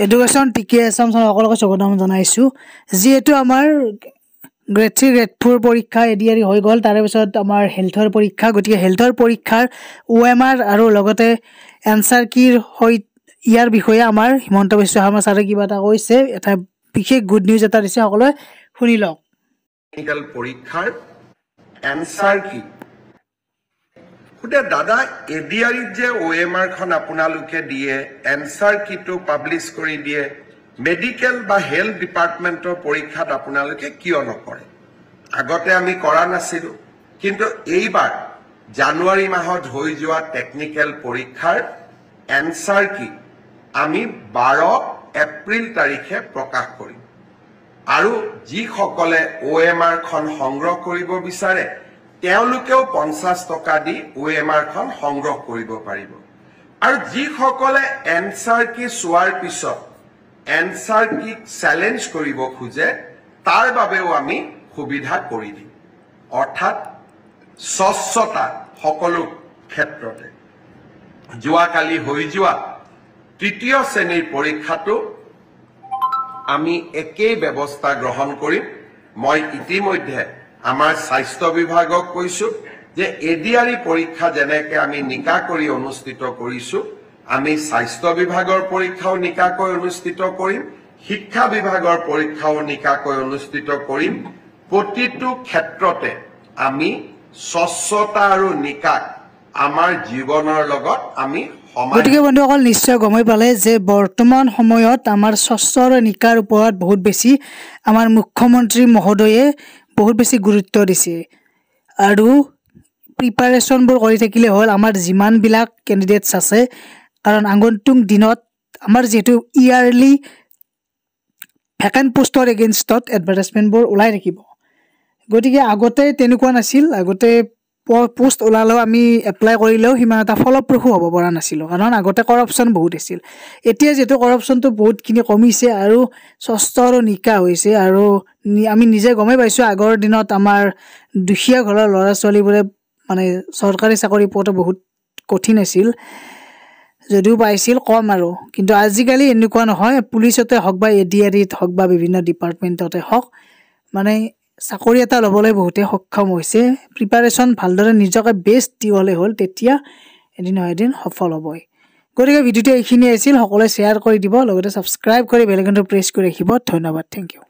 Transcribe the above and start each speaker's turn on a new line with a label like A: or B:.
A: Education টিকে আছাম সকলোকে স্বাগতম জনাইছোঁ। যিহেতু আমাৰ গ্ৰেড 3 গ্ৰেড 4 পৰীক্ষা এডিআৰই হৈ গ'ল, তাৰে পিছত আমাৰ হেল্থৰ পৰীক্ষা। গতিকে হেল্থৰ পৰীক্ষাৰ OMR আৰু লগতে এনচাৰ কিৰ ইয়াৰ বিষয়ে আমাৰ হিমন্ত বিশ্ব শৰ্মা ছাৰে কিবা এটা কৈছে, এটা বিশেষ গুড নিউজ এটা দিছে, সকলোৱে শুনি লওক।
B: টেকনিক্যাল পৰীক্ষাৰ এনচাৰ কি খুদে দাদা এডিআৰইত যে OMR খন আপোনালোকে দিয়ে, এনচাৰ কিটো পাব্লিছ কৰি দিয়ে, মেডিকেল বা হেল্থ ডিপাৰ্টমেণ্টৰ পৰীক্ষাত আপোনালোকে কিয় নকৰে? আগতে আমি কৰা নাছিলোঁ, কিন্তু এইবাৰ জানুৱাৰী মাহত হৈ যোৱা টেকনিক্যাল পৰীক্ষাৰ এনচাৰ কি আমি 12 এপ্ৰিল তাৰিখে প্ৰকাশ কৰিম। আৰু যিসকলে OMR খন সংগ্ৰহ কৰিব বিচাৰে তেওঁলোকেও 50 টকা দি OMR খন সংগ্ৰহ কৰিব পাৰিব। আৰু যিসকলে এনচাৰ কি চোৱাৰ পিছত এনচাৰ কি চেলেঞ্জ কৰিব খোজে তাৰ বাবেও আমি সুবিধা কৰি দিম। অৰ্থাৎ স্বচ্ছতা সকলো ক্ষেত্ৰতে। যোৱাকালি হৈ যোৱা তৃতীয় শ্ৰেণীৰ পৰীক্ষাটো আমি একেই ব্যৱস্থা গ্ৰহণ কৰিম। মই ইতিমধ্যে আমাৰ স্বাস্থ্য বিভাগক কৈছো যে এডিআৰই পৰীক্ষা যেনেকৈ আমি নিকাকৈ অনুষ্ঠিত কৰিছো, আমি স্বাস্থ্য বিভাগৰ পৰীক্ষাও নিকাকৈ অনুষ্ঠিত কৰিম, শিক্ষা বিভাগৰ পৰীক্ষাও নিকাকৈ অনুষ্ঠিত কৰিম। প্ৰতিটো ক্ষেত্ৰতে আমি স্বচ্ছতা আৰু নিকাক আমাৰ জীৱনৰ লগত আমি
A: গতিকে বন্ধুসকল নিশ্চয় গমে পালে যে বৰ্তমান সময়ত আমাৰ স্বচ্ছ আৰু নিকাৰ ওপৰত বহুত বেছি আমাৰ মুখ্যমন্ত্ৰী মহোদয়ে বহুত বেছি গুৰুত্ব দিছে। আৰু প্ৰিপাৰেশ্যনবোৰ কৰি থাকিলে হ'ল আমাৰ যিমানবিলাক কেণ্ডিডেটছ আছে, কাৰণ আগন্তুক দিনত আমাৰ যিহেতু ইয়াৰলি ভেকেণ্ট পোষ্টৰ এগেইনষ্টত এডভাৰটাইজমেণ্টবোৰ ওলাই থাকিব। গতিকে আগতে তেনেকুৱা নাছিল, আগতে পোষ্ট ওলালেও আমি এপ্লাই কৰিলেও সিমান এটা ফলপ্ৰসূ হ'ব পৰা নাছিলোঁ, কাৰণ আগতে কৰাপশ্যন বহুত আছিল। এতিয়া যিহেতু কৰাপশ্যনটো বহুতখিনি কমিছে আৰু স্বচ্ছ আৰু নিকা হৈছে, আৰু আমি নিজে গমেই পাইছোঁ আগৰ দিনত আমাৰ দুখীয়া ঘৰৰ ল'ৰা ছোৱালীবোৰে মানে চৰকাৰী চাকৰি পোৱাটো বহুত কঠিন আছিল, যদিও পাইছিল কম আৰু। কিন্তু আজিকালি এনেকুৱা নহয়, পুলিচতে হওক বা এডিআৰইত হওক বা বিভিন্ন ডিপাৰ্টমেণ্টতে হওক, মানে চাকৰি এটা ল'বলৈ বহুতে সক্ষম হৈছে। প্ৰিপাৰেশ্যন ভালদৰে নিজকে বেষ্ট দিবলৈ হ'ল, তেতিয়া এদিন নহয় এদিন সফল হ'বই। গতিকে ভিডিঅ'টো এইখিনি আছিল, সকলোৱে শ্বেয়াৰ কৰি দিব, লগতে ছাবস্ক্ৰাইব কৰি বেল আইকনটো প্ৰেছ কৰি ৰাখিব। ধন্যবাদ, থেংক ইউ।